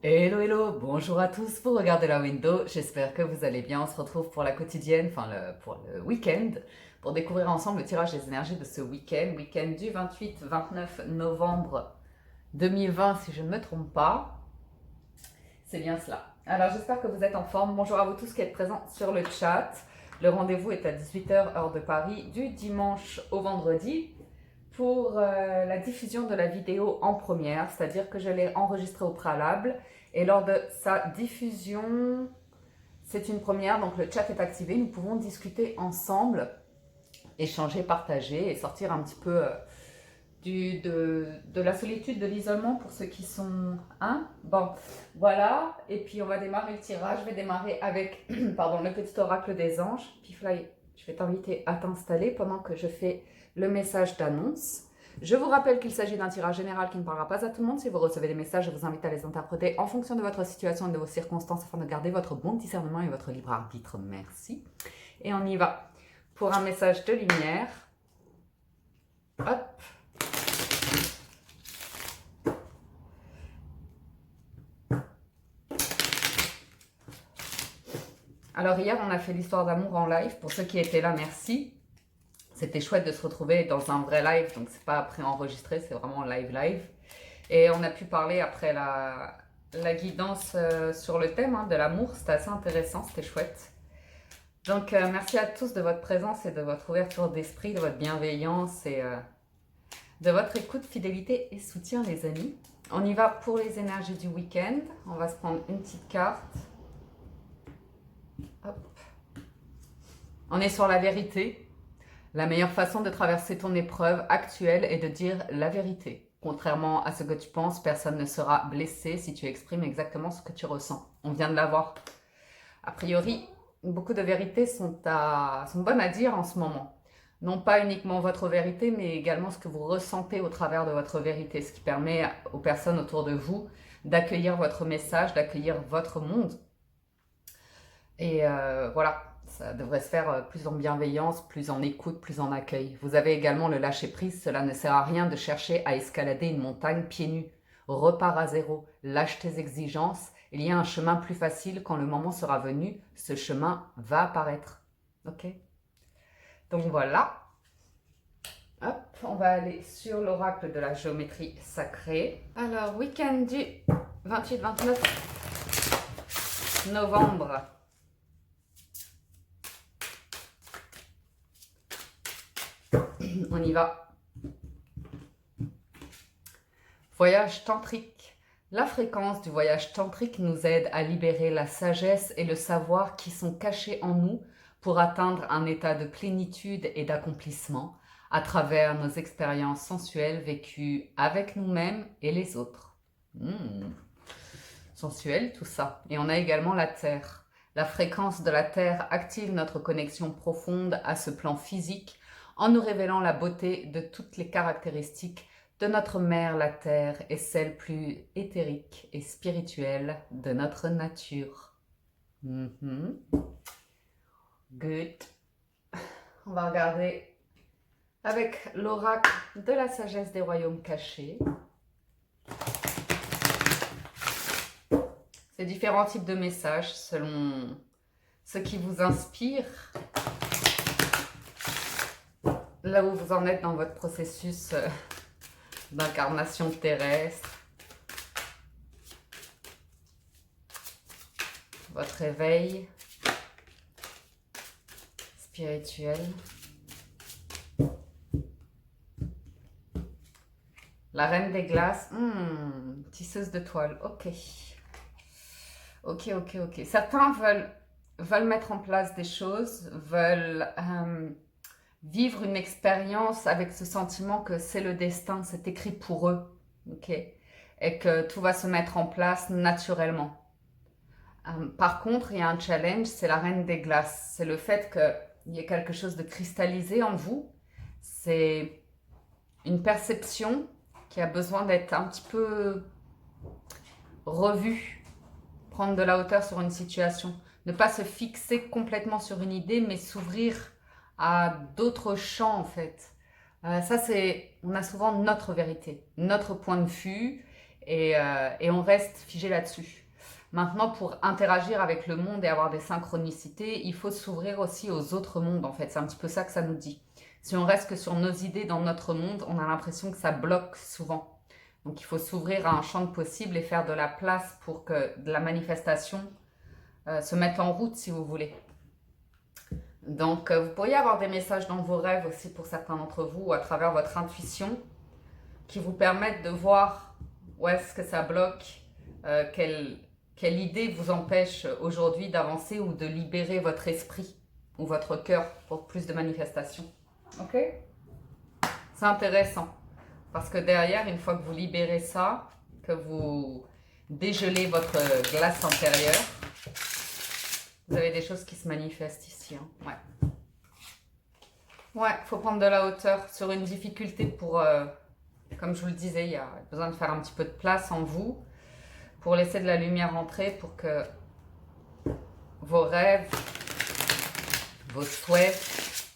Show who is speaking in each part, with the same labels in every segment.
Speaker 1: Hello, hello, bonjour à tous, vous regardez la window, j'espère que vous allez bien. On se retrouve pour la quotidienne, pour le week-end, pour découvrir ensemble le tirage des énergies de ce week-end du 28-29 novembre 2020 si je ne me trompe pas. C'est bien cela. Alors j'espère que vous êtes en forme. Bonjour à vous tous qui êtes présents sur le chat. Le rendez-vous est à 18h heure de Paris du dimanche au vendredi pour la diffusion de la vidéo en première, c'est-à-dire que je l'ai enregistrée au préalable et lors de sa diffusion, c'est une première, donc le chat est activé, nous pouvons discuter ensemble, échanger, partager et sortir un petit peu de la solitude, de l'isolement pour ceux qui sont... Hein, bon, voilà, et puis on va démarrer le tirage. Je vais démarrer avec pardon, le petit oracle des anges. Pifly, je vais t'inviter à t'installer pendant que je fais le message d'annonce. Je vous rappelle qu'il s'agit d'un tirage général qui ne parlera pas à tout le monde. Si vous recevez des messages, je vous invite à les interpréter en fonction de votre situation et de vos circonstances afin de garder votre bon discernement et votre libre arbitre. Merci. Et on y va pour un message de lumière. Hop. Alors hier, on a fait l'histoire d'amour en live. Pour ceux qui étaient là, merci. C'était chouette de se retrouver dans un vrai live, donc c'est pas pré-enregistré, c'est vraiment live. Et on a pu parler après la guidance sur le thème de l'amour. C'était assez intéressant, c'était chouette. Donc merci à tous de votre présence et de votre ouverture d'esprit, de votre bienveillance et de votre écoute, fidélité et soutien, les amis. On y va pour les énergies du week-end. On va se prendre une petite carte. Hop. On est sur la vérité. La meilleure façon de traverser ton épreuve actuelle est de dire la vérité. Contrairement à ce que tu penses, personne ne sera blessé si tu exprimes exactement ce que tu ressens. On vient de l'avoir. A priori, beaucoup de vérités sont bonnes à dire en ce moment. Non pas uniquement votre vérité, mais également ce que vous ressentez au travers de votre vérité, ce qui permet aux personnes autour de vous d'accueillir votre message, d'accueillir votre monde. Et voilà, ça devrait se faire plus en bienveillance, plus en écoute, plus en accueil. Vous avez également le lâcher-prise. Cela ne sert à rien de chercher à escalader une montagne pieds nus. Repars à zéro, lâche tes exigences. Il y a un chemin plus facile quand le moment sera venu. Ce chemin va apparaître. Ok? Donc voilà. Hop, on va aller sur l'oracle de la géométrie sacrée. Alors, week-end du 28-29 novembre. On y va. Voyage tantrique. La fréquence du voyage tantrique nous aide à libérer la sagesse et le savoir qui sont cachés en nous pour atteindre un état de plénitude et d'accomplissement à travers nos expériences sensuelles vécues avec nous-mêmes et les autres. Sensuel tout ça. Et on a également la Terre. La fréquence de la Terre active notre connexion profonde à ce plan physique en nous révélant la beauté de toutes les caractéristiques de notre mère, la Terre, et celle plus éthérique et spirituelle de notre nature. Good. On va regarder avec l'oracle de la sagesse des royaumes cachés. C'est différents types de messages selon ce qui vous inspire. Là où vous en êtes dans votre processus d'incarnation terrestre, votre réveil spirituel. La reine des glaces, tisseuse de toile, ok. Certains veulent mettre en place des choses, veulent vivre une expérience avec ce sentiment que c'est le destin, c'est écrit pour eux, ok, et que tout va se mettre en place naturellement. Par contre, il y a un challenge, c'est la reine des glaces. C'est le fait qu'il y ait quelque chose de cristallisé en vous. C'est une perception qui a besoin d'être un petit peu revue, prendre de la hauteur sur une situation. Ne pas se fixer complètement sur une idée, mais s'ouvrir à d'autres champs en fait. Ça c'est, on a souvent notre vérité, notre point de vue et on reste figé là-dessus. Maintenant, pour interagir avec le monde et avoir des synchronicités, il faut s'ouvrir aussi aux autres mondes, en fait. C'est un petit peu ça que ça nous dit. Si on reste que sur nos idées dans notre monde, on a l'impression que ça bloque souvent. Donc, il faut s'ouvrir à un champ de possibles et faire de la place pour que de la manifestation se mette en route, si vous voulez. Donc, vous pourriez avoir des messages dans vos rêves aussi pour certains d'entre vous, ou à travers votre intuition, qui vous permettent de voir où est-ce que ça bloque, quelle idée vous empêche aujourd'hui d'avancer ou de libérer votre esprit ou votre cœur pour plus de manifestation. Ok? C'est intéressant. Parce que derrière, une fois que vous libérez ça, que vous dégelez votre glace intérieure, vous avez des choses qui se manifestent ici. Hein. Ouais. Ouais, il faut prendre de la hauteur sur une difficulté pour, comme je vous le disais, il y a besoin de faire un petit peu de place en vous pour laisser de la lumière entrer pour que vos rêves, vos souhaits,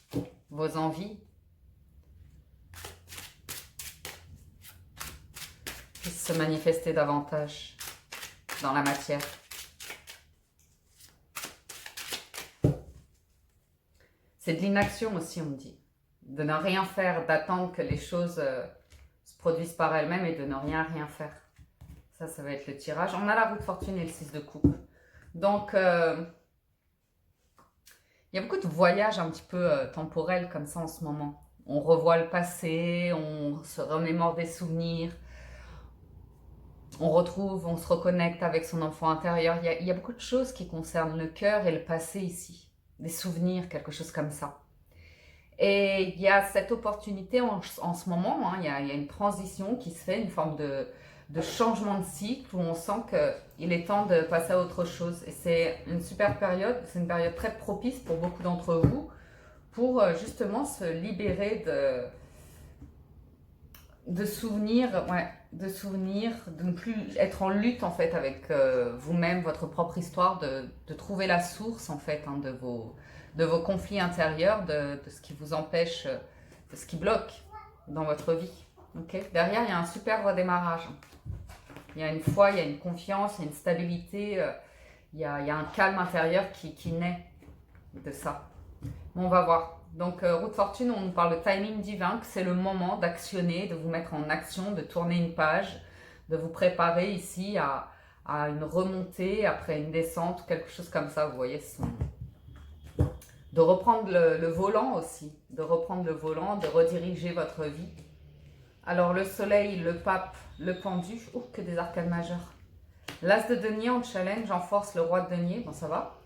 Speaker 1: vos envies puissent se manifester davantage dans la matière. C'est de l'inaction aussi, on me dit. De ne rien faire, d'attendre que les choses se produisent par elles-mêmes et de ne rien faire. Ça va être le tirage. On a la roue de fortune et le 6 de coupe. Donc, il y a beaucoup de voyages un petit peu temporels comme ça en ce moment. On revoit le passé, on se remémore des souvenirs, on se reconnecte avec son enfant intérieur. Il y a beaucoup de choses qui concernent le cœur et le passé ici. Des souvenirs, quelque chose comme ça. Et il y a cette opportunité en ce moment, hein, il y a une transition qui se fait, une forme de changement de cycle où on sent qu'il est temps de passer à autre chose. Et c'est une super période, c'est une période très propice pour beaucoup d'entre vous pour justement se libérer de souvenirs, de ne plus être en lutte en fait avec vous-même, votre propre histoire, de trouver la source en fait hein, de vos conflits intérieurs, de ce qui vous empêche, de ce qui bloque dans votre vie. Okay. Derrière, il y a un super redémarrage. Il y a une foi, il y a une confiance, il y a une stabilité, il y a un calme intérieur qui naît de ça. Bon, on va voir. Donc, roue de fortune, on nous parle de timing divin, que c'est le moment d'actionner, de vous mettre en action, de tourner une page, de vous préparer ici à une remontée après une descente, quelque chose comme ça, vous voyez. De reprendre le volant aussi, de reprendre le volant, de rediriger votre vie. Alors, le soleil, le pape, le pendu, oh, que des arcanes majeures. L'as de denier en challenge, en force, le roi de denier, bon ça va.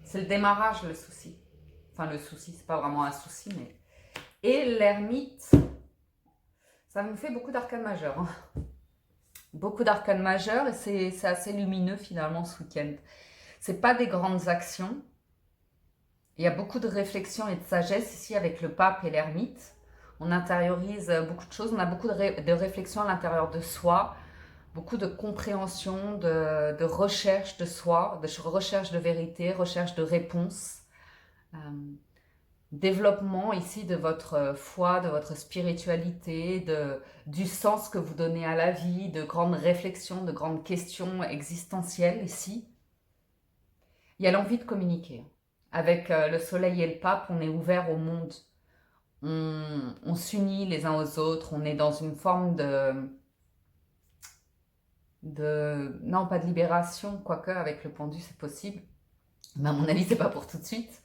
Speaker 1: C'est le démarrage le souci. Enfin, le souci, c'est pas vraiment un souci, mais... Et l'ermite, ça me fait beaucoup d'arcanes majeures. Hein. Beaucoup d'arcanes majeures et c'est assez lumineux finalement ce week-end. C'est pas des grandes actions. Il y a beaucoup de réflexion et de sagesse ici avec le pape et l'ermite. On intériorise beaucoup de choses, on a beaucoup de réflexion à l'intérieur de soi, beaucoup de compréhension, de recherche de soi, de recherche de vérité, recherche de réponse. Développement ici de votre foi, de votre spiritualité, du sens que vous donnez à la vie, de grandes réflexions, de grandes questions existentielles ici. Il y a l'envie de communiquer. Avec le soleil et le pape, on est ouvert au monde. On s'unit les uns aux autres, on est dans une forme non pas de libération, quoique avec le pendu c'est possible, mais à mon avis c'est pas pour tout de suite.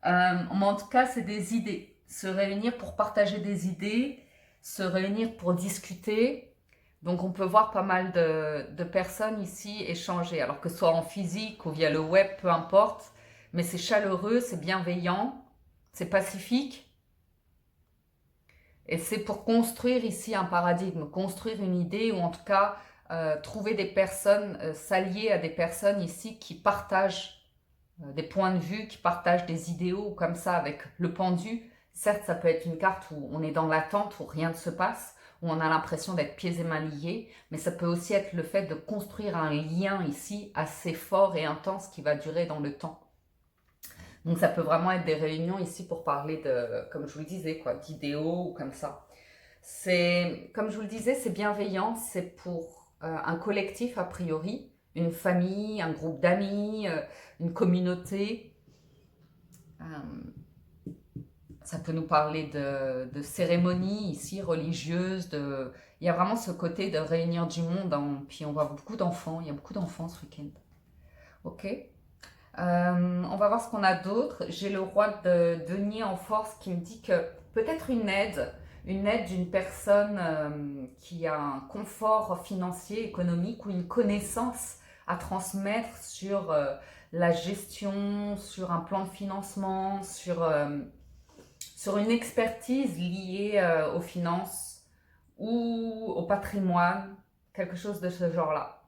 Speaker 1: Mais en tout cas, c'est des idées. Se réunir pour partager des idées, se réunir pour discuter. Donc, on peut voir pas mal de personnes ici échanger. Alors que ce soit en physique ou via le web, peu importe. Mais c'est chaleureux, c'est bienveillant, c'est pacifique. Et c'est pour construire ici un paradigme, construire une idée ou en tout cas trouver des personnes, s'allier à des personnes ici qui partagent des points de vue, qui partagent des idéaux comme ça avec le pendu. Certes, ça peut être une carte où on est dans l'attente, où rien ne se passe, où on a l'impression d'être pieds et mains liés, mais ça peut aussi être le fait de construire un lien ici assez fort et intense qui va durer dans le temps. Donc ça peut vraiment être des réunions ici pour parler de, comme je vous le disais, d'idéaux ou comme ça. C'est, comme je vous le disais, c'est bienveillant, c'est pour un collectif a priori, une famille, un groupe d'amis, une communauté. Euh, Ça peut nous parler de cérémonies ici, religieuses. Il y a vraiment ce côté de réunir du monde. Puis on voit beaucoup d'enfants. Il y a beaucoup d'enfants ce week-end. Ok. On va voir ce qu'on a d'autre. J'ai le roi de denier en force qui me dit que peut-être une aide d'une personne qui a un confort financier, économique ou une connaissance à transmettre sur la gestion, sur un plan de financement, sur une expertise liée aux finances ou au patrimoine, quelque chose de ce genre-là.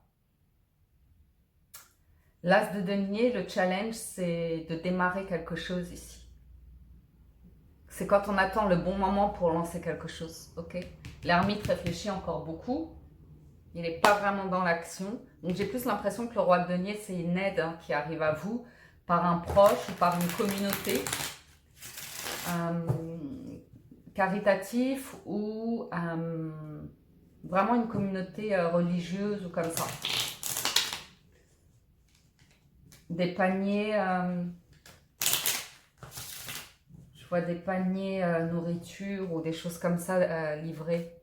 Speaker 1: L'as de denier, le challenge, c'est de démarrer quelque chose ici. C'est quand on attend le bon moment pour lancer quelque chose, ok? L'ermite réfléchit encore beaucoup. Il n'est pas vraiment dans l'action. Donc j'ai plus l'impression que le roi de denier, c'est une aide qui arrive à vous par un proche ou par une communauté. Caritatif ou vraiment une communauté religieuse ou comme ça. Des paniers, je vois des paniers nourriture ou des choses comme ça livrés.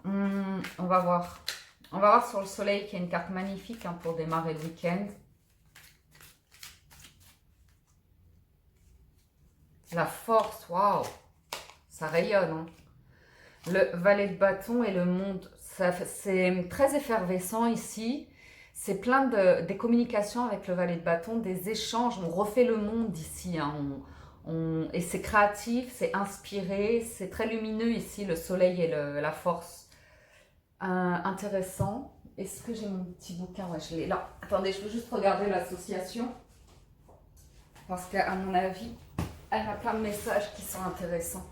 Speaker 1: On va voir. On va voir sur le soleil qui est une carte magnifique pour démarrer le week-end. La force, waouh, ça rayonne. Hein. Le valet de bâton et le monde, c'est très effervescent ici. C'est plein des communications avec le valet de bâton, des échanges. On refait le monde ici. Hein. Et c'est créatif, c'est inspiré, c'est très lumineux ici, le soleil et la force. Intéressant. Est-ce que j'ai mon petit bouquin? Ouais, je l'ai là. Attendez, je veux juste regarder l'association. Parce qu'à mon avis, elle a plein de messages qui sont intéressants.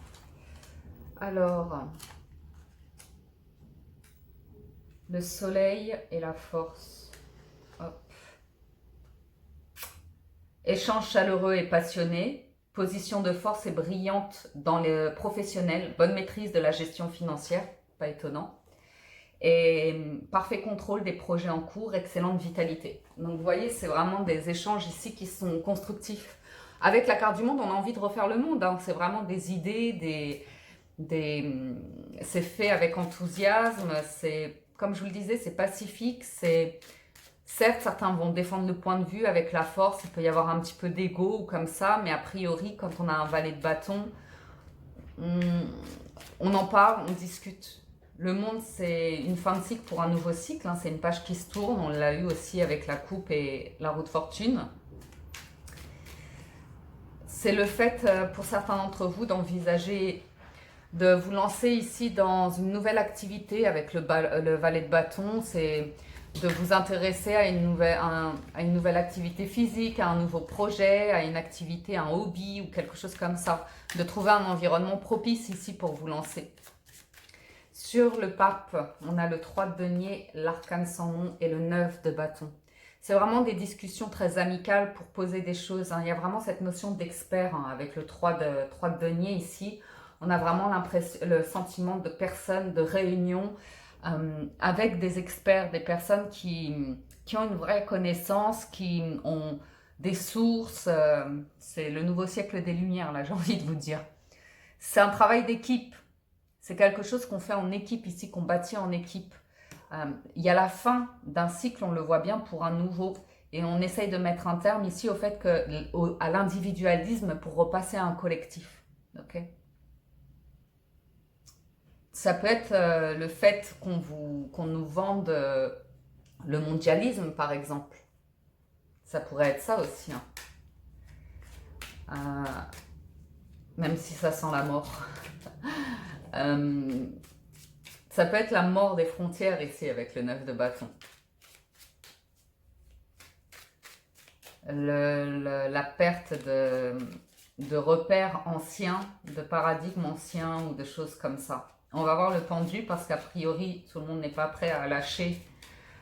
Speaker 1: Alors, le soleil et la force. Hop. Échange chaleureux et passionné. Position de force et brillante dans les professionnels. Bonne maîtrise de la gestion financière. Pas étonnant. Et parfait contrôle des projets en cours. Excellente vitalité. Donc, vous voyez, c'est vraiment des échanges ici qui sont constructifs. Avec la carte du monde, on a envie de refaire le monde. Hein. C'est vraiment des idées, c'est fait avec enthousiasme. C'est, comme je vous le disais, c'est pacifique. Certes, certains vont défendre le point de vue avec la force. Il peut y avoir un petit peu d'ego ou comme ça. Mais a priori, quand on a un valet de bâton, on en parle, on discute. Le monde, c'est une fin de cycle pour un nouveau cycle. Hein. C'est une page qui se tourne. On l'a eu aussi avec la coupe et la roue de fortune. C'est le fait pour certains d'entre vous d'envisager de vous lancer ici dans une nouvelle activité avec le valet de bâton. C'est de vous intéresser à une nouvelle activité physique, à un nouveau projet, à une activité, un hobby ou quelque chose comme ça. De trouver un environnement propice ici pour vous lancer. Sur le pape, on a le 3 de denier, l'arcane sans nom et le 9 de bâton. C'est vraiment des discussions très amicales pour poser des choses. Hein. Il y a vraiment cette notion d'expert avec le 3 de denier ici. On a vraiment le sentiment de personnes, de réunions avec des experts, des personnes qui ont une vraie connaissance, qui ont des sources. C'est le nouveau siècle des Lumières, là, j'ai envie de vous dire. C'est un travail d'équipe. C'est quelque chose qu'on fait en équipe ici, qu'on bâtit en équipe. Il y a la fin d'un cycle, on le voit bien, pour un nouveau. Et on essaye de mettre un terme ici au fait à l'individualisme pour repasser à un collectif. Okay. Ça peut être le fait qu'on nous vende le mondialisme, par exemple. Ça pourrait être ça aussi. Hein. Même si ça sent la mort. Ça peut être la mort des frontières ici avec le 9 de bâton. La perte de repères anciens, de paradigmes anciens ou de choses comme ça. On va voir le pendu parce qu'a priori, tout le monde n'est pas prêt à lâcher.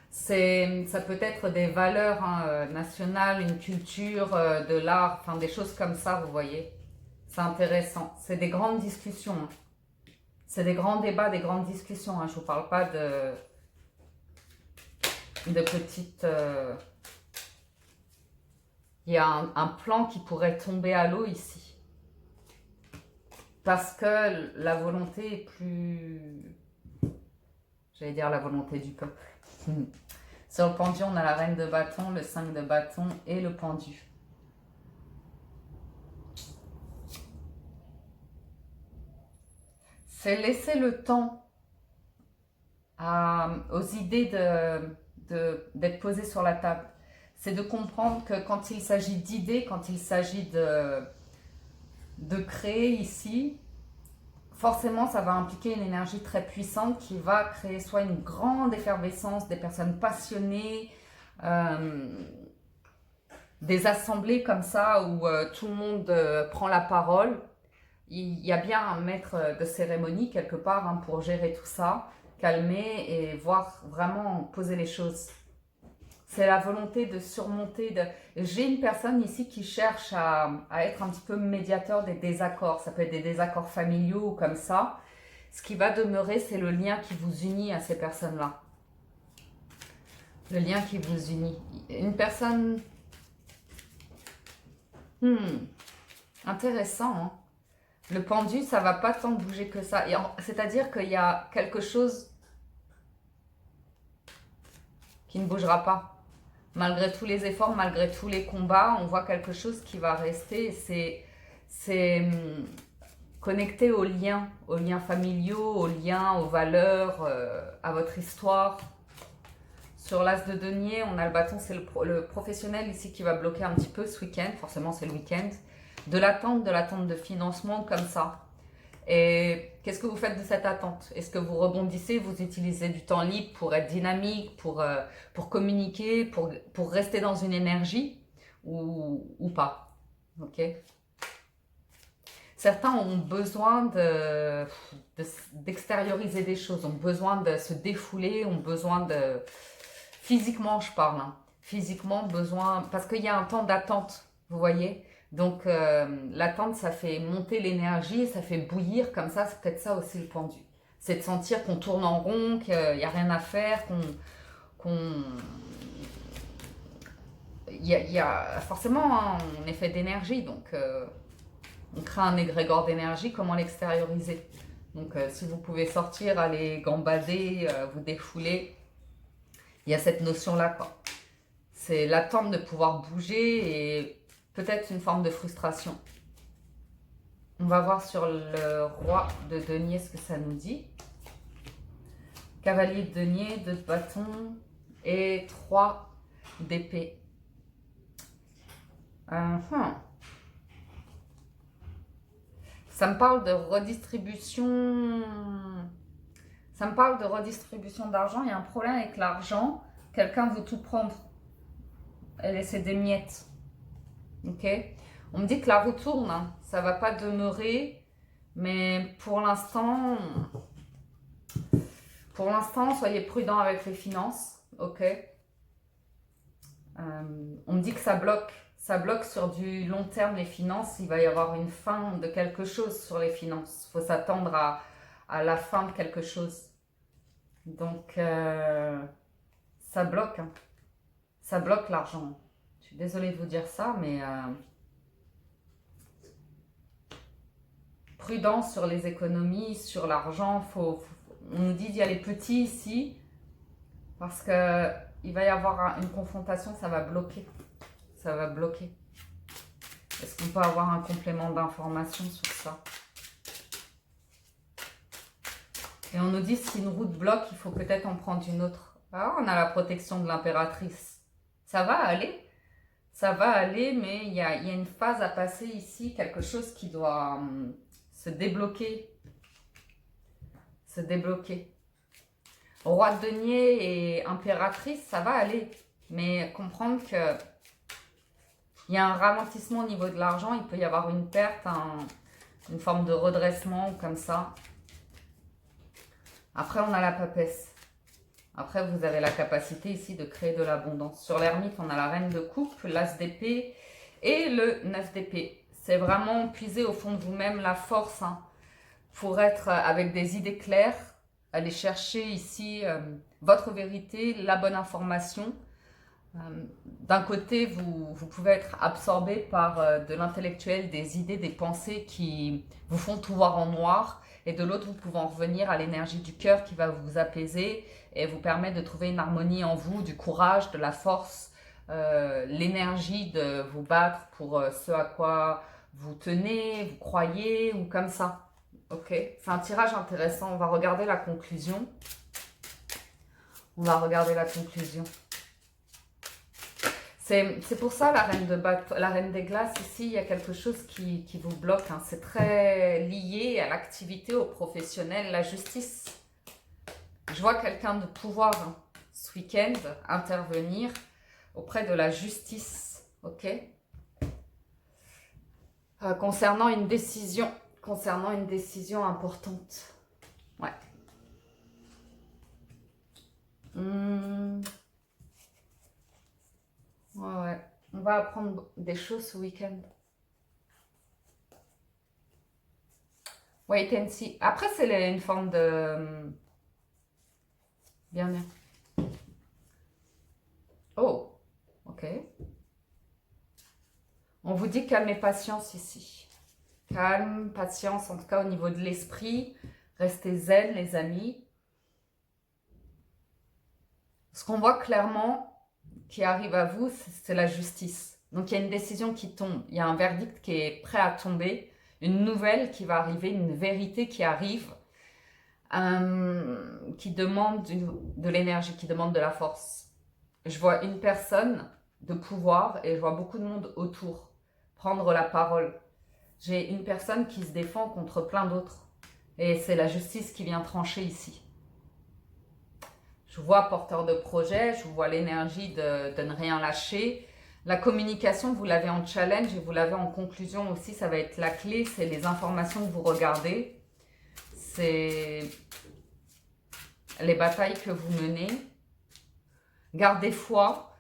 Speaker 1: Ça peut être des valeurs nationales, une culture, de l'art, enfin des choses comme ça, vous voyez. C'est intéressant. C'est des grandes discussions. Hein. C'est des grands débats, des grandes discussions. Hein. Je ne vous parle pas de petites... Il y a un plan qui pourrait tomber à l'eau ici. Parce que la volonté est plus... J'allais dire la volonté du peuple. Sur le pendu, on a la reine de bâton, le 5 de bâton et le pendu. C'est laisser le temps aux idées d'être posées sur la table. C'est de comprendre que quand il s'agit d'idées, quand il s'agit de créer ici, forcément ça va impliquer une énergie très puissante qui va créer soit une grande effervescence, des personnes passionnées, des assemblées comme ça où tout le monde prend la parole. Il y a bien un maître de cérémonie quelque part hein, pour gérer tout ça, calmer et voir vraiment poser les choses. C'est la volonté de surmonter. J'ai une personne ici qui cherche à être un petit peu médiateur des désaccords. Ça peut être des désaccords familiaux ou comme ça. Ce qui va demeurer, c'est le lien qui vous unit à ces personnes-là. Le lien qui vous unit. Une personne... intéressant, hein. Le pendu, ça va pas tant bouger que ça. C'est-à-dire qu'il y a quelque chose qui ne bougera pas. Malgré tous les efforts, malgré tous les combats, on voit quelque chose qui va rester. C'est connecté aux liens familiaux, aux liens, aux valeurs, à votre histoire. Sur l'as de denier, on a le bâton, c'est le professionnel ici qui va bloquer un petit peu ce week-end. Forcément, c'est le week-end. De l'attente de financement comme ça. Et qu'est-ce que vous faites de cette attente? Est-ce que vous rebondissez, vous utilisez du temps libre pour être dynamique, pour communiquer, pour rester dans une énergie ou pas? Ok. Certains ont besoin d'extérioriser des choses, ont besoin de se défouler, ont besoin de... Physiquement, je parle. Hein. Physiquement, besoin... Parce qu'il y a un temps d'attente, vous voyez? Donc, l'attente, ça fait monter l'énergie, ça fait bouillir, comme ça, c'est peut-être ça aussi le pendu. C'est de sentir qu'on tourne en rond, qu'il n'y a rien à faire, Il y a forcément un effet d'énergie, donc on crée un égrégore d'énergie, comment l'extérioriser? Donc, si vous pouvez sortir, aller gambader, vous défouler, il y a cette notion-là, quoi. C'est l'attente de pouvoir bouger et... peut-être une forme de frustration. On va voir sur le roi de denier ce que ça nous dit. Cavalier de denier, 2 de bâton et 3 d'épée. Ça me parle de redistribution. Ça me parle de redistribution d'argent. Il y a un problème avec l'argent. Quelqu'un veut tout prendre et laisser des miettes. Ok, on me dit que la roue tourne, hein. Ça va pas demeurer, mais pour l'instant, soyez prudent avec les finances, ok. On me dit que ça bloque sur du long terme les finances. Il va y avoir une fin de quelque chose sur les finances. Il faut s'attendre à la fin de quelque chose. Donc, ça bloque, hein. Ça bloque l'argent. Je suis désolée de vous dire ça, mais prudence sur les économies, sur l'argent. On nous dit d'y aller petit ici, parce qu'il va y avoir une confrontation, ça va bloquer. Ça va bloquer. Est-ce qu'on peut avoir un complément d'information sur ça? Et on nous dit si une route bloque, il faut peut-être en prendre une autre. Ah, on a la protection de l'impératrice. Ça va aller. Ça va aller, mais il y a une phase à passer ici, quelque chose qui doit se débloquer. Se débloquer. Roi de denier et impératrice, ça va aller. Mais comprendre que il y a un ralentissement au niveau de l'argent, il peut y avoir une perte, une forme de redressement comme ça. Après, on a la papesse. Après, vous avez la capacité ici de créer de l'abondance. Sur l'ermite, on a la reine de coupe, l'as d'épée et le 9 d'épée. C'est vraiment puiser au fond de vous-même la force. Hein. pour être avec des idées claires, aller chercher ici votre vérité, la bonne information. D'un côté, vous pouvez être absorbé par de l'intellectuel, des idées, des pensées qui vous font tout voir en noir. Et de l'autre, vous pouvez en revenir à l'énergie du cœur qui va vous apaiser et vous permettre de trouver une harmonie en vous, du courage, de la force, l'énergie de vous battre pour ce à quoi vous tenez, vous croyez ou comme ça. Ok, c'est un tirage intéressant. On va regarder la conclusion. On va regarder la conclusion. C'est pour ça la reine des glaces, ici, il y a quelque chose qui vous bloque. Hein. C'est très lié à l'activité, au professionnel, la justice. Je vois quelqu'un de pouvoir hein, ce week-end intervenir auprès de la justice. Ok, concernant une décision importante. Ouais. Ouais. On va apprendre des choses ce week-end. Wait and see. Après, c'est une forme de... Bien. Oh, ok. On vous dit calme et patience ici. Calme, patience, en tout cas au niveau de l'esprit. Restez zen, les amis. Ce qu'on voit clairement qui arrive à vous, c'est la justice. Donc, il y a une décision qui tombe. Il y a un verdict qui est prêt à tomber. Une nouvelle qui va arriver, une vérité qui arrive, qui demande de l'énergie, qui demande de la force. Je vois une personne de pouvoir et je vois beaucoup de monde autour prendre la parole. J'ai une personne qui se défend contre plein d'autres. Et c'est la justice qui vient trancher ici. Je vois porteur de projet, je vois l'énergie de ne rien lâcher. La communication, vous l'avez en challenge et vous l'avez en conclusion aussi. Ça va être la clé, c'est les informations que vous regardez. C'est les batailles que vous menez. Gardez foi.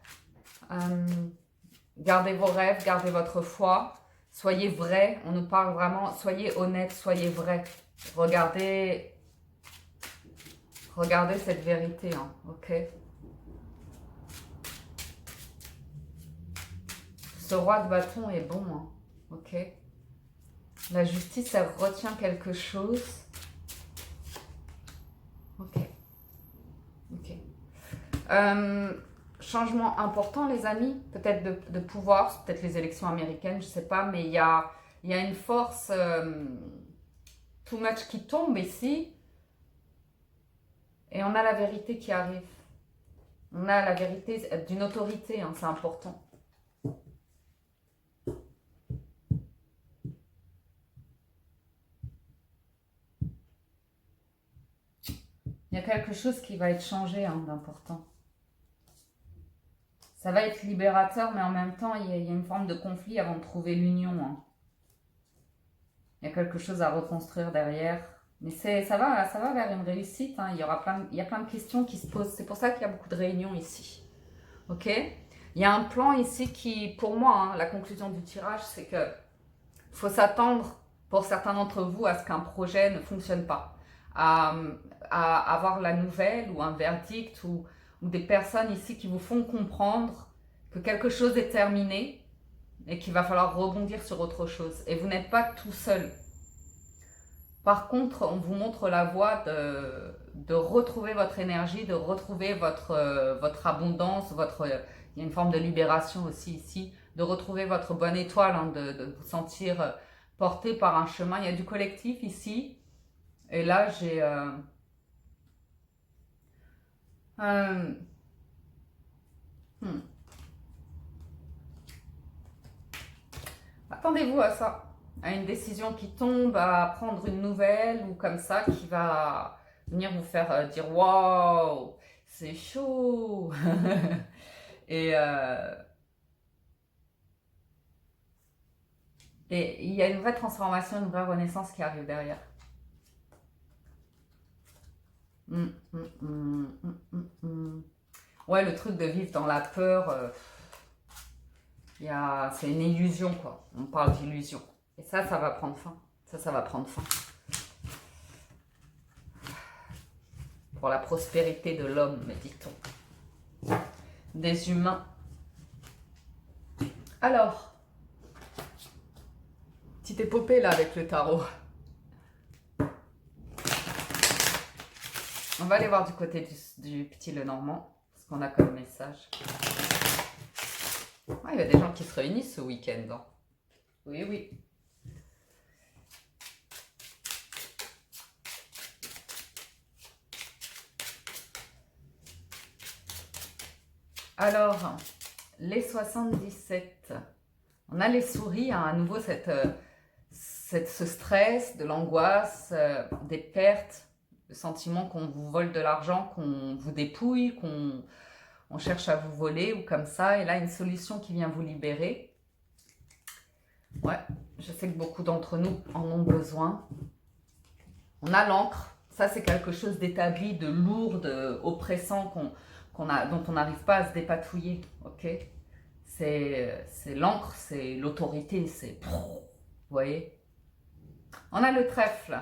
Speaker 1: Gardez vos rêves, gardez votre foi. Soyez vrai. On nous parle vraiment, soyez honnête, soyez vrai. Regardez cette vérité, hein, ok? Ce roi de bâton est bon, hein, ok? La justice, elle retient quelque chose. Ok. Changement important, les amis, peut-être de pouvoir, peut-être les élections américaines, je ne sais pas, mais il y a une force too much qui tombe ici. Et on a la vérité qui arrive. On a la vérité d'une autorité, hein, c'est important. Il y a quelque chose qui va être changé hein, d'important. Ça va être libérateur, mais en même temps, il y a une forme de conflit avant de trouver l'union. Hein. Il y a quelque chose à reconstruire derrière. Mais ça va vers une réussite. Hein. Il y a plein de questions qui se posent. C'est pour ça qu'il y a beaucoup de réunions ici. Ok ? Il y a un plan ici qui, pour moi, hein, la conclusion du tirage, c'est que faut s'attendre, pour certains d'entre vous, à ce qu'un projet ne fonctionne pas. À avoir la nouvelle ou un verdict ou des personnes ici qui vous font comprendre que quelque chose est terminé et qu'il va falloir rebondir sur autre chose. Et vous n'êtes pas tout seul. Par contre, on vous montre la voie de retrouver votre énergie, de retrouver votre abondance, il y a une forme de libération aussi ici, de retrouver votre bonne étoile, hein, de vous sentir porté par un chemin. Il y a du collectif ici. Et là, j'ai... Attendez-vous à ça, à une décision qui tombe, à prendre une nouvelle ou comme ça, qui va venir vous faire dire « Waouh, c'est chaud !» Et il y a une vraie transformation, une vraie renaissance qui arrive derrière. Ouais, le truc de vivre dans la peur, c'est une illusion, quoi. On parle d'illusion. Et ça va prendre fin. Ça va prendre fin. pour la prospérité de l'homme, me dit-on. Des humains. Alors, petite épopée là avec le tarot. On va aller voir du côté du petit Lenormand, ce qu'on a comme message. Ah, il y a des gens qui se réunissent ce week-end. Hein. Oui, oui. Alors, les 77. On a les souris, hein, à nouveau ce stress, de l'angoisse, des pertes, le sentiment qu'on vous vole de l'argent, qu'on vous dépouille, qu'on cherche à vous voler ou comme ça. Et là, une solution qui vient vous libérer. Ouais, je sais que beaucoup d'entre nous en ont besoin. On a l'encre. Ça, c'est quelque chose d'établi, de lourd, d'oppressant dont on n'arrive pas à se dépatouiller. Ok, c'est l'encre, c'est l'autorité, c'est... Vous voyez. On a le trèfle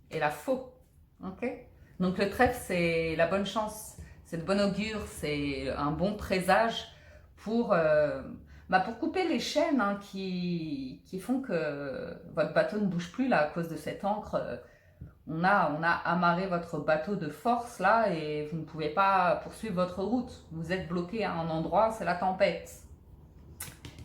Speaker 1: et la faux. Ok, donc le trèfle, c'est la bonne chance, c'est de bon augure, c'est un bon présage pour couper les chaînes hein, qui font que votre bateau ne bouge plus là à cause de cette encre. On a amarré votre bateau de force là et vous ne pouvez pas poursuivre votre route. Vous êtes bloqué à un endroit, c'est la tempête.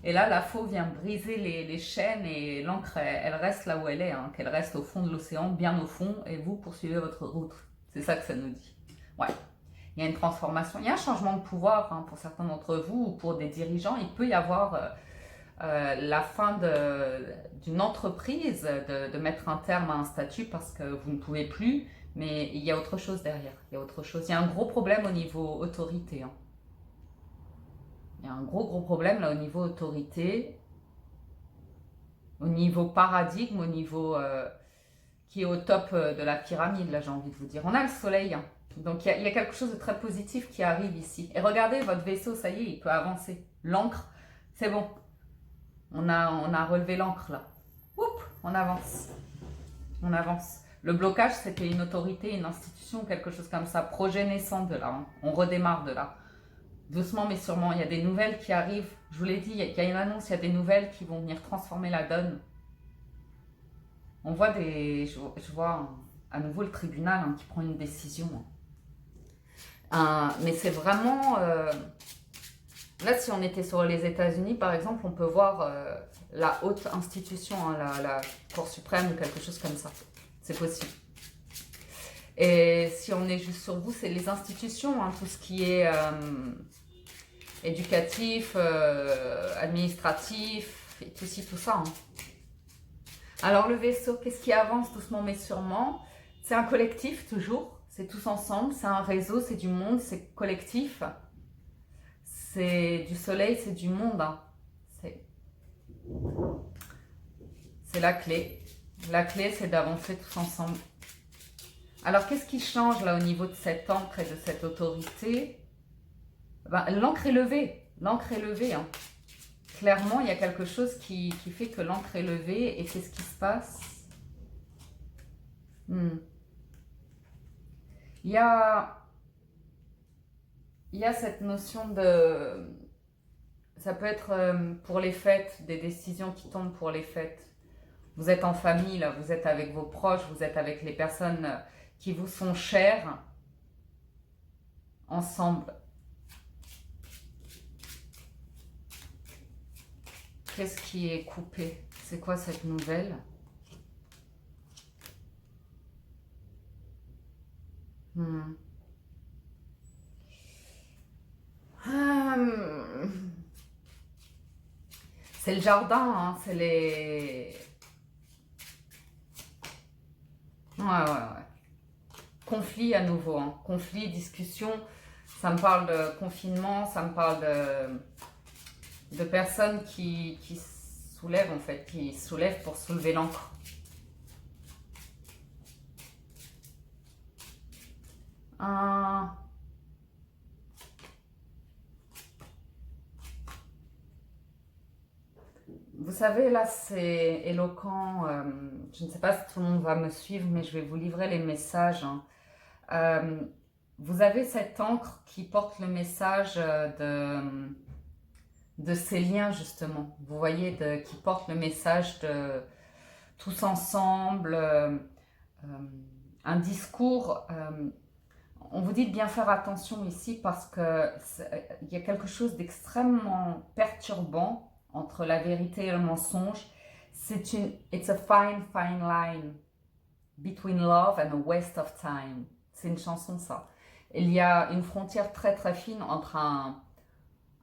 Speaker 1: Et là, la faux vient briser les chaînes et l'encre, elle reste là où elle est, hein, qu'elle reste au fond de l'océan, bien au fond, et vous poursuivez votre route. C'est ça que ça nous dit. Ouais. Il y a une transformation, il y a un changement de pouvoir hein, pour certains d'entre vous ou pour des dirigeants. Il peut y avoir la fin d'une entreprise, de mettre un terme à un statut parce que vous ne pouvez plus, mais il y a autre chose derrière. Il y a autre chose. Il y a un gros problème au niveau autorité. Hein. Il y a un gros problème là au niveau autorité, au niveau paradigme, au niveau qui est au top de la pyramide, là j'ai envie de vous dire. On a le soleil, hein. Donc il y a quelque chose de très positif qui arrive ici. Et regardez, votre vaisseau, ça y est, il peut avancer. L'encre, c'est bon. On a relevé l'encre là. Oups, on avance. On avance. Le blocage, c'était une autorité, une institution, quelque chose comme ça. Projet naissant de là. Hein. On redémarre de là. Doucement mais sûrement, il y a des nouvelles qui arrivent. Je vous l'ai dit, il y a une annonce, il y a des nouvelles qui vont venir transformer la donne. On voit je vois à nouveau le tribunal hein, qui prend une décision. Mais c'est vraiment... là, si on était sur les États-Unis, par exemple, on peut voir la haute institution, hein, la Cour suprême ou quelque chose comme ça. C'est possible. Et si on est juste sur vous, c'est les institutions, hein, tout ce qui est... éducatif, administratif, et tout ci, tout ça. Hein. Alors le vaisseau, qu'est-ce qui avance doucement mais sûrement? C'est un collectif toujours, c'est tous ensemble, c'est un réseau, c'est du monde, c'est collectif. C'est du soleil, c'est du monde. Hein. C'est la clé. La clé, c'est d'avancer tous ensemble. Alors qu'est-ce qui change là au niveau de cette encre et de cette autorité? L'encre est levée. L'encre est levée. Hein. Clairement, il y a quelque chose qui fait que l'encre est levée. Et qu'est-ce qui se passe? Il y a cette notion de... Ça peut être pour les fêtes, des décisions qui tombent pour les fêtes. Vous êtes en famille, là, vous êtes avec vos proches, vous êtes avec les personnes qui vous sont chères, ensemble. Qu'est-ce qui est coupé? C'est quoi cette nouvelle? C'est le jardin, hein, c'est les... Ouais. Conflit à nouveau, hein. Conflit, discussion. Ça me parle de confinement, ça me parle de personnes qui soulèvent en fait, qui soulèvent pour soulever l'encre. Vous savez, là, c'est éloquent. Je ne sais pas si tout le monde va me suivre, mais je vais vous livrer les messages. Hein. vous avez cette encre qui porte le message de ces liens, justement. Vous voyez, qui porte le message de tous ensemble, un discours. On vous dit de bien faire attention ici parce que il y a quelque chose d'extrêmement perturbant entre la vérité et le mensonge. It's a fine, fine line between love and a waste of time. C'est une chanson, ça. Il y a une frontière très très fine entre un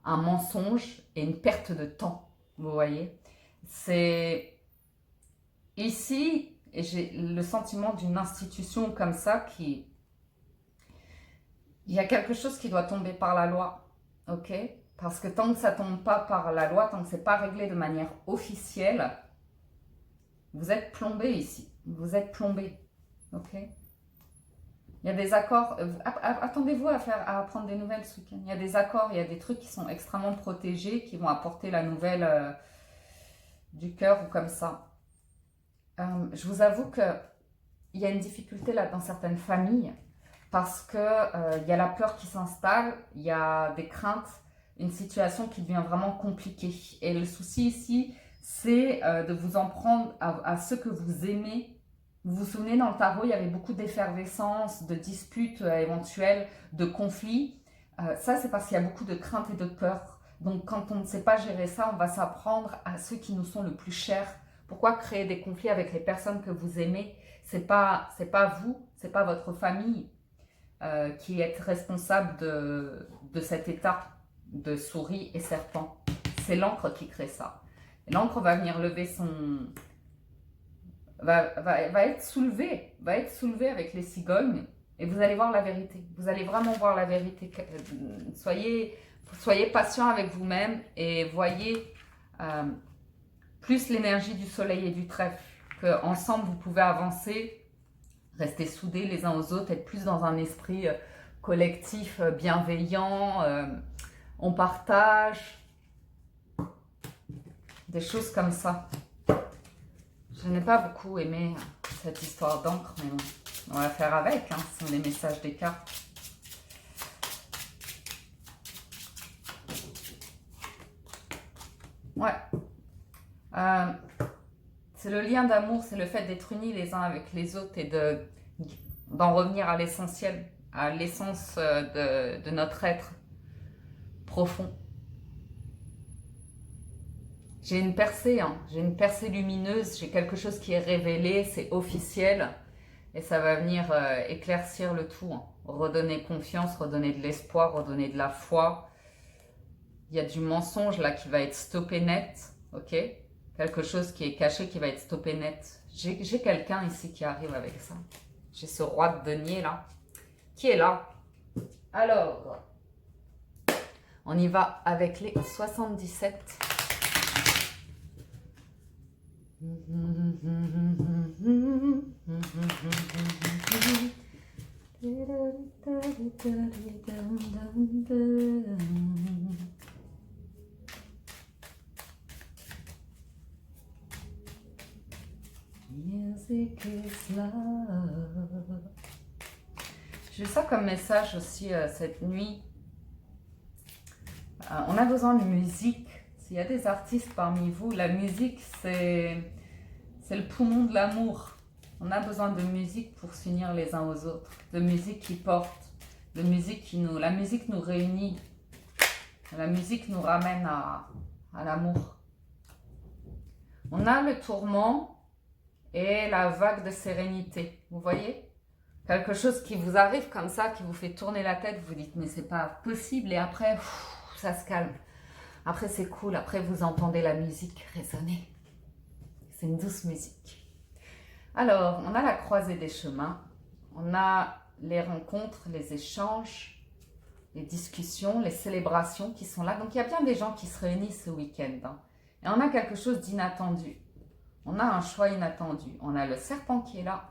Speaker 1: mensonge et une perte de temps, vous voyez. C'est ici, j'ai le sentiment d'une institution comme ça qui... Il y a quelque chose qui doit tomber par la loi, ok? Parce que tant que ça ne tombe pas par la loi, tant que ce n'est pas réglé de manière officielle, vous êtes plombé ici. Vous êtes plombé, ok? Il y a des accords, attendez-vous à prendre des nouvelles ce week-end. Il y a des accords, il y a des trucs qui sont extrêmement protégés, qui vont apporter la nouvelle du cœur ou comme ça. Je vous avoue qu'il y a une difficulté là dans certaines familles parce qu'il y a la peur qui s'installe, il y a des craintes, une situation qui devient vraiment compliquée. Et le souci ici, c'est de vous en prendre à ceux que vous aimez. Vous vous souvenez, dans le tarot, il y avait beaucoup d'effervescence, de disputes éventuelles, de conflits. Ça, c'est parce qu'il y a beaucoup de crainte et de peur. Donc, quand on ne sait pas gérer ça, on va s'apprendre à ceux qui nous sont le plus chers. Pourquoi créer des conflits avec les personnes que vous aimez? C'est pas vous, c'est pas votre famille qui est responsable de cet état de souris et serpent. C'est l'encre qui crée ça. L'encre va venir lever son... va être soulevée avec les cigognes et vous allez voir la vérité. Vous allez vraiment voir la vérité. Soyez patient avec vous-même et voyez plus l'énergie du soleil et du trèfle. Qu'ensemble, vous pouvez avancer, rester soudés les uns aux autres, être plus dans un esprit collectif, bienveillant. On partage des choses comme ça. Je n'ai pas beaucoup aimé cette histoire d'encre, mais bon, on va faire avec, hein, ce sont les messages des cartes. Ouais. C'est le lien d'amour, c'est le fait d'être unis les uns avec les autres et d'en revenir à l'essentiel, à l'essence de notre être profond. J'ai une percée, hein. J'ai une percée lumineuse, j'ai quelque chose qui est révélé, c'est officiel et ça va venir éclaircir le tout, hein. Redonner confiance, redonner de l'espoir, redonner de la foi. Il y a du mensonge là qui va être stoppé net, ok? Quelque chose qui est caché qui va être stoppé net. J'ai quelqu'un ici qui arrive avec ça. J'ai ce roi de denier là, qui est là. Alors, on y va avec les 77. J'ai ça comme message aussi cette nuit. On a besoin de musique. S'il y a des artistes parmi vous, la musique, c'est le poumon de l'amour. On a besoin de musique pour s'unir les uns aux autres. De musique qui porte. De musique la musique nous réunit. La musique nous ramène à l'amour. On a le tourment et la vague de sérénité. Vous voyez? Quelque chose qui vous arrive comme ça, qui vous fait tourner la tête. Vous vous dites, mais c'est pas possible. Et après, ça se calme. Après, c'est cool. Après, vous entendez la musique résonner. C'est une douce musique. Alors, on a la croisée des chemins. On a les rencontres, les échanges, les discussions, les célébrations qui sont là. Donc, il y a bien des gens qui se réunissent ce week-end, hein. Et on a quelque chose d'inattendu. On a un choix inattendu. On a le serpent qui est là,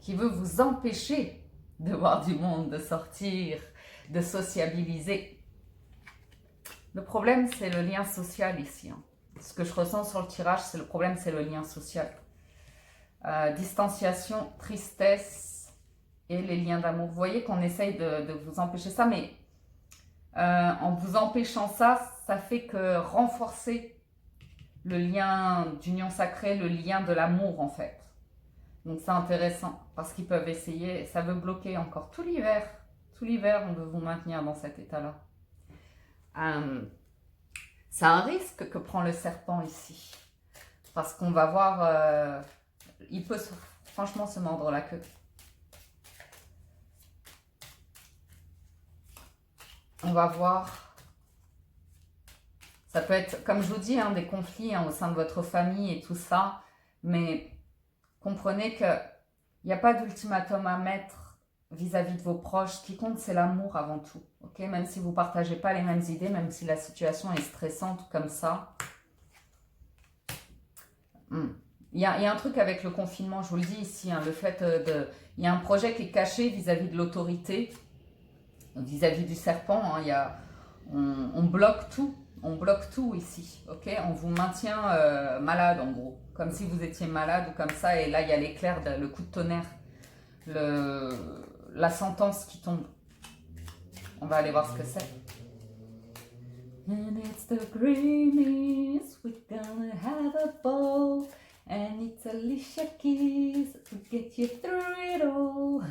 Speaker 1: qui veut vous empêcher de voir du monde, de sortir, de sociabiliser. Le problème, c'est le lien social ici, hein. Ce que je ressens sur le tirage, c'est le problème, c'est le lien social. Distanciation, tristesse et les liens d'amour. Vous voyez qu'on essaye de vous empêcher ça, mais en vous empêchant ça, ça fait que renforcer le lien d'union sacrée, le lien de l'amour en fait. Donc c'est intéressant parce qu'ils peuvent essayer, ça veut bloquer encore tout l'hiver. Tout l'hiver, on veut vous maintenir dans cet état-là. C'est un risque que prend le serpent ici. Parce qu'on va voir, il peut franchement se mordre la queue. On va voir. Ça peut être, comme je vous dis, des conflits au sein de votre famille et tout ça. Mais comprenez qu'il n'y a pas d'ultimatum à mettre vis-à-vis de vos proches. Ce qui compte, c'est l'amour avant tout. Okay, même si vous ne partagez pas les mêmes idées, même si la situation est stressante comme ça. Il y a un truc avec le confinement, je vous le dis ici, le fait de... Il y a un projet qui est caché vis-à-vis de l'autorité, vis-à-vis du serpent. On bloque tout. On bloque tout ici, ok? On vous maintient malade en gros, comme si vous étiez malade ou comme ça, et là il y a l'éclair, le coup de tonnerre, la sentence qui tombe. On va aller voir ce que c'est. And it's the grimace, we're gonna have a ball, and it's Alicia Keys to get you through it all.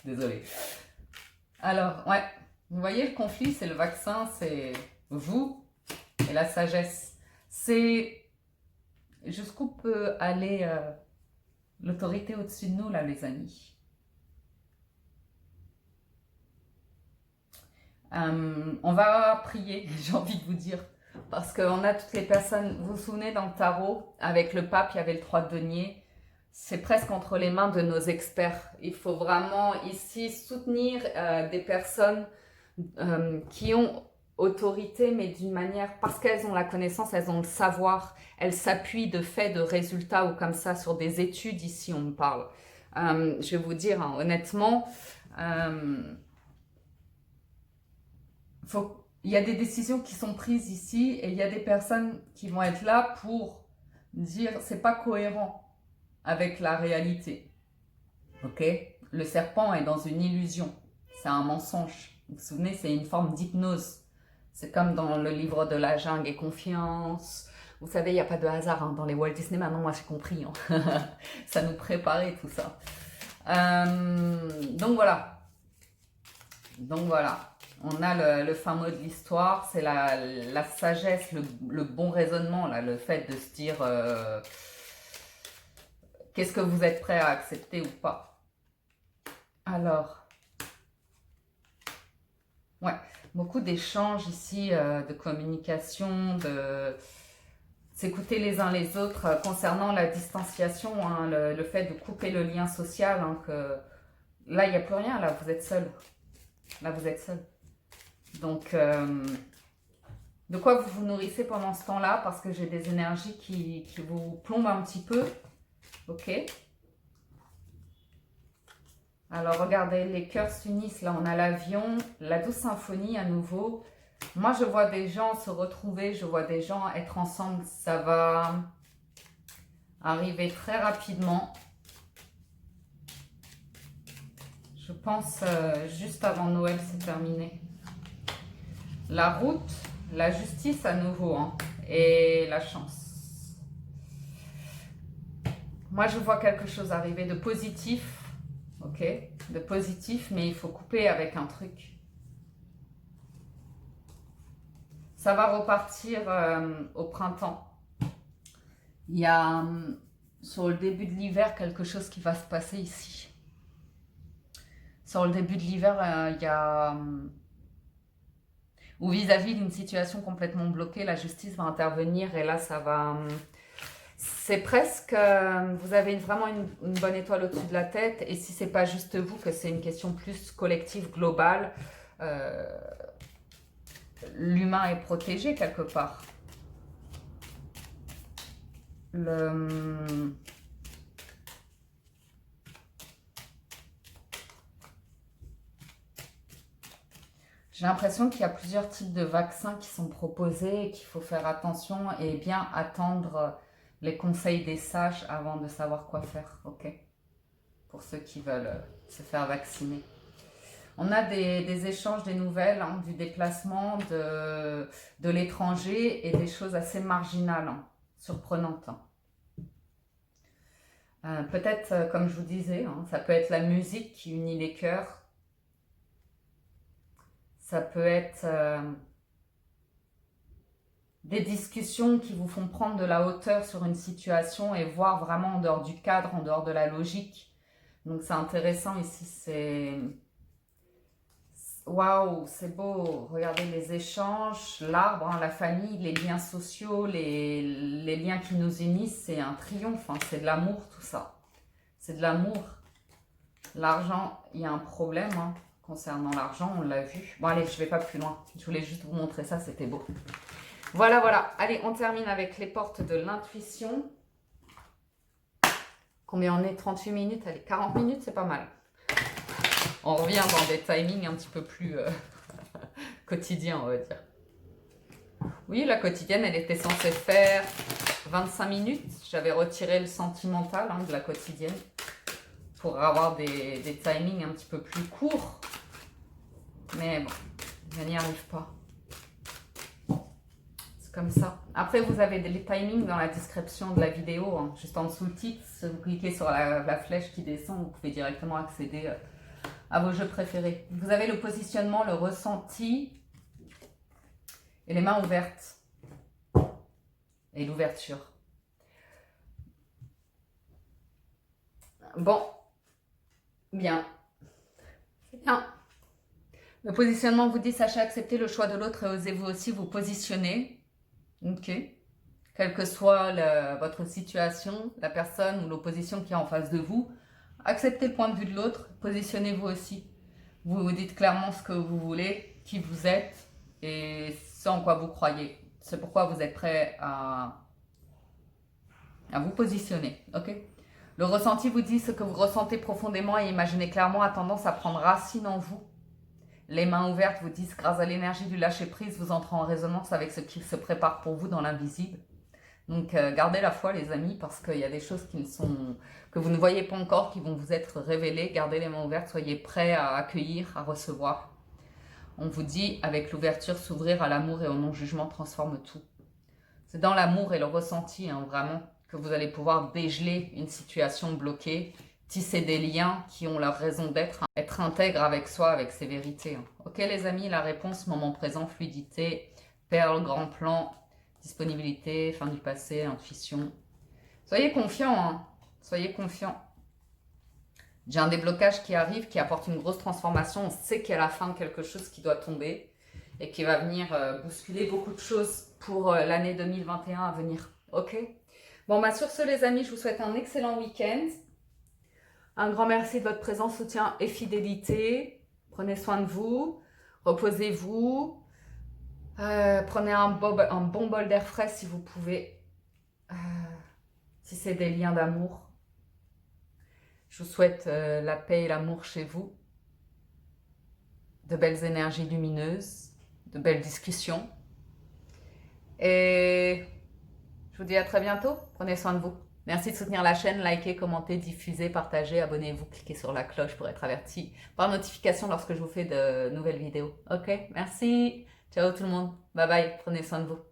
Speaker 1: Désolée. Alors, ouais, vous voyez le conflit, c'est le vaccin, c'est... vous et la sagesse. C'est jusqu'où peut aller l'autorité au-dessus de nous, là, les amis. On va prier, j'ai envie de vous dire, parce qu'on a toutes les personnes, vous vous souvenez dans le tarot, avec le pape, il y avait le 3 de denier, c'est presque entre les mains de nos experts. Il faut vraiment ici soutenir des personnes qui ont autorité, mais d'une manière, parce qu'elles ont la connaissance, elles ont le savoir, elles s'appuient de faits, de résultats ou comme ça sur des études, ici on me parle. Je vais vous dire, honnêtement, il y a des décisions qui sont prises ici et il y a des personnes qui vont être là pour dire c'est pas cohérent avec la réalité. Ok? Le serpent est dans une illusion, c'est un mensonge. Vous vous souvenez, c'est une forme d'hypnose. C'est comme dans le livre de la jungle et confiance. Vous savez, il n'y a pas de hasard dans les Walt Disney. Maintenant, moi, j'ai compris. Ça nous préparait tout ça. Donc, voilà. On a le fin mot de l'histoire. C'est la sagesse, le bon raisonnement, là, le fait de se dire qu'est-ce que vous êtes prêt à accepter ou pas. Alors, ouais. Beaucoup d'échanges ici, de communication, de s'écouter les uns les autres concernant la distanciation, le fait de couper le lien social. Que là, il n'y a plus rien, là, vous êtes seul. Là, vous êtes seul. Donc, de quoi vous vous nourrissez pendant ce temps-là? Parce que j'ai des énergies qui vous plombent un petit peu. Ok? Alors, regardez, les cœurs s'unissent. Là, on a l'avion, la douce symphonie à nouveau. Moi, je vois des gens se retrouver, je vois des gens être ensemble. Ça va arriver très rapidement. Je pense juste avant Noël, c'est terminé. La route, la justice à nouveau, et la chance. Moi, je vois quelque chose arriver de positif. Ok, de positif, mais il faut couper avec un truc. Ça va repartir au printemps. Il y a sur le début de l'hiver quelque chose qui va se passer ici. Sur le début de l'hiver, il y a... ou vis-à-vis d'une situation complètement bloquée, la justice va intervenir et là, ça va... c'est presque, vous avez vraiment une bonne étoile au-dessus de la tête. Et si c'est pas juste vous, que c'est une question plus collective, globale, l'humain est protégé quelque part. J'ai l'impression qu'il y a plusieurs types de vaccins qui sont proposés et qu'il faut faire attention et bien attendre les conseils des sages avant de savoir quoi faire. Ok. pour ceux qui veulent se faire vacciner. On a des échanges, des nouvelles, hein, du déplacement de l'étranger et des choses assez marginales, hein, surprenantes. Hein. Peut-être, comme je vous disais, hein, ça peut être la musique qui unit les cœurs. Ça peut être des discussions qui vous font prendre de la hauteur sur une situation et voir vraiment en dehors du cadre, en dehors de la logique. Donc c'est intéressant ici, c'est... Waouh, c'est beau. Regardez les échanges, l'arbre, hein, la famille, les liens sociaux, les liens qui nous unissent, c'est un triomphe, hein, c'est de l'amour tout ça. C'est de l'amour. L'argent, il y a un problème hein, concernant l'argent, on l'a vu. Bon allez, je vais pas plus loin, je voulais juste vous montrer ça, c'était beau. Voilà, voilà. Allez, on termine avec les portes de l'intuition. Combien on est? 38 minutes, allez, 40 minutes, c'est pas mal. On revient dans des timings un petit peu plus quotidiens, on va dire. Oui, la quotidienne, elle était censée faire 25 minutes. J'avais retiré le sentimental hein, de la quotidienne pour avoir des timings un petit peu plus courts. Mais bon, je n'y arrive pas. C'est comme ça. Après, vous avez les timings dans la description de la vidéo, hein, juste en dessous le titre. Si vous cliquez sur la flèche qui descend, vous pouvez directement accéder à vos jeux préférés. Vous avez le positionnement, le ressenti et les mains ouvertes. Et l'ouverture. Bon. Bien. C'est bien. Le positionnement vous dit, sachez accepter le choix de l'autre et osez-vous aussi vous positionner. Ok. Quelle que soit votre situation, la personne ou l'opposition qui est en face de vous, acceptez le point de vue de l'autre, positionnez-vous aussi. Vous vous dites clairement ce que vous voulez, qui vous êtes et ce en quoi vous croyez. C'est pourquoi vous êtes prêt à vous positionner. Ok. Le ressenti vous dit ce que vous ressentez profondément et imaginez clairement a tendance à prendre racine en vous. Les mains ouvertes vous disent grâce à l'énergie du lâcher-prise, vous entrez en résonance avec ce qui se prépare pour vous dans l'invisible. Donc gardez la foi les amis parce qu'il y a des choses que vous ne voyez pas encore qui vont vous être révélées. Gardez les mains ouvertes, soyez prêts à accueillir, à recevoir. On vous dit avec l'ouverture, s'ouvrir à l'amour et au non-jugement transforme tout. C'est dans l'amour et le ressenti hein, vraiment que vous allez pouvoir dégeler une situation bloquée, tisser des liens qui ont leur raison d'être, hein, être intègre avec soi, avec ses vérités. Hein. Ok les amis, la réponse, moment présent, fluidité, perle, grand plan, disponibilité, fin du passé, intuition. Soyez confiants, hein. Soyez confiants. J'ai un déblocage qui arrive, qui apporte une grosse transformation. On sait qu'il y a la fin de quelque chose qui doit tomber et qui va venir bousculer beaucoup de choses pour l'année 2021 à venir. Ok? Bon, bah sur ce les amis, je vous souhaite un excellent week-end. Un grand merci de votre présence, soutien et fidélité. Prenez soin de vous, reposez-vous. Prenez un bon bol d'air frais si vous pouvez, si c'est des liens d'amour. Je vous souhaite la paix et l'amour chez vous, de belles énergies lumineuses, de belles discussions. Et je vous dis à très bientôt, prenez soin de vous. Merci de soutenir la chaîne, likez, commentez, diffusez, partagez, abonnez-vous, cliquez sur la cloche pour être averti par notification lorsque je vous fais de nouvelles vidéos. Ok, merci. Ciao tout le monde. Bye bye. Prenez soin de vous.